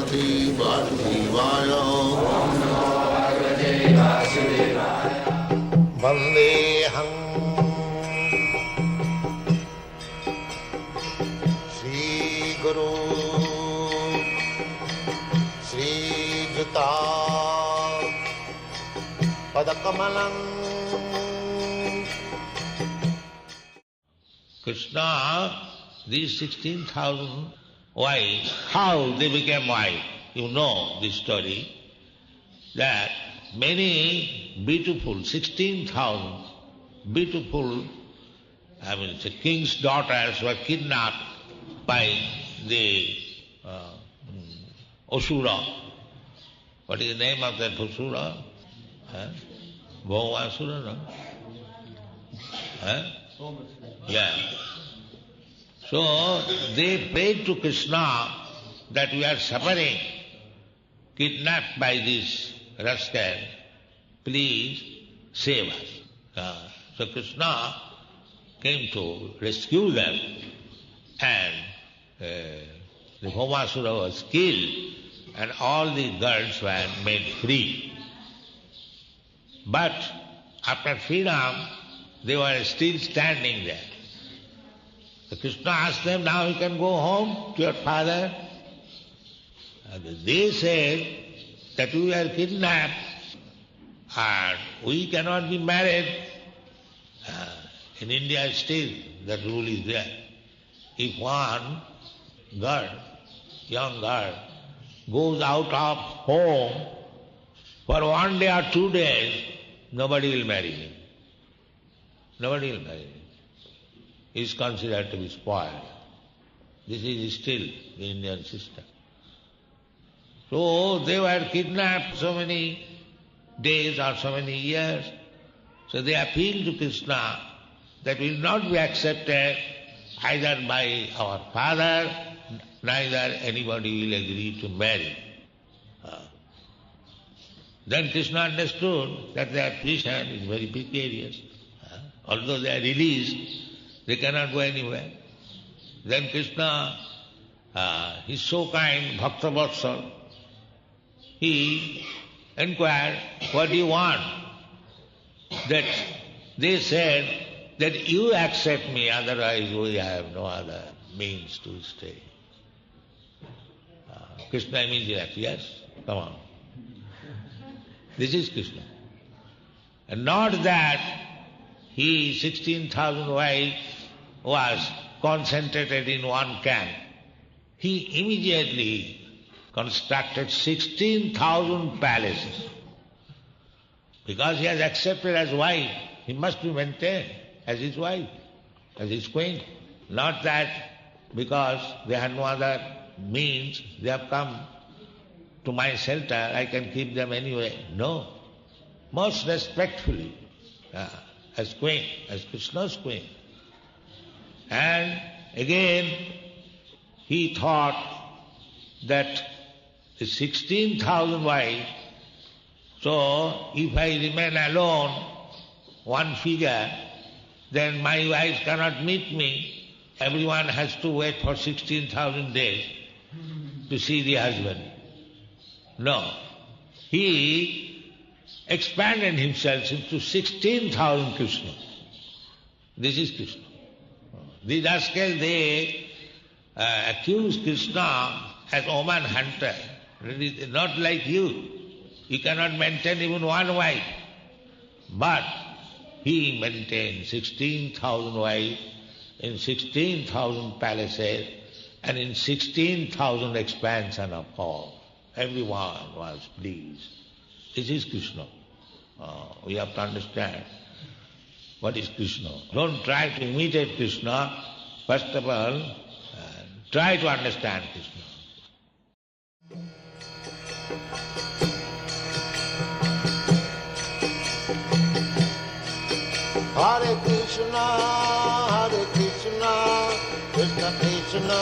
Bhagavate Vasudevaya. Vandeham Sri Guru Sri Juta Padakamalam. Krishna, these 16,000 wives, how they became wife? You know this story, that many beautiful, 16,000 beautiful, the king's daughters were kidnapped by the Asura. What is the name of that Asura? Bhaumasura, no? Yeah. So they prayed to Krishna that we are suffering, kidnapped by this rascal, please save us. So Krishna came to rescue them, and the Bhaumasura was killed and all the girls were made free. But after freedom, they were still standing there. So Krishna asked them, now you can go home to your father. And they said that we are kidnapped and we cannot be married. In India still that rule is there. If one girl, young girl, goes out of home for 1 day or 2 days, nobody will marry him. Nobody will marry him. He is considered to be spoiled. This is still the Indian system. So they were kidnapped so many days or so many years. So they appealed to Krishna that will not be accepted either by our father, neither anybody will agree to marry. Then Krishna understood that their position is very precarious. Although they are released, they cannot go anywhere. Then Krishna, he's so kind, Bhakta Vatsal, he inquired, what do you want? That they said that you accept me, otherwise we have no other means to stay. Krishna immediately, yes, come on. This is Krishna. And not that he, 16,000 wives, was concentrated in one camp. He immediately constructed 16,000 palaces. Because he has accepted as wife, he must be maintained as his wife, as his queen. Not that because they had no other means, they have come to my shelter, I can keep them anyway. No. Most respectfully, as queen, as Krishna's queen. And again, he thought that the 16,000 wives, so if I remain alone, one figure, then my wives cannot meet me. Everyone has to wait for 16,000 days to see the husband. No. He expanded himself into 16,000 Krishna. This is Krishna. These rascals, they accuse Krishna as woman hunter. Not like you. You cannot maintain even one wife. But he maintained 16,000 wives in 16,000 palaces and in 16,000 expansion of hall. Everyone was pleased. This is Krishna. We have to understand what is Krishna. Don't try to imitate Krishna. First of all, try to understand Krishna. Hare Krishna, Krishna Krishna,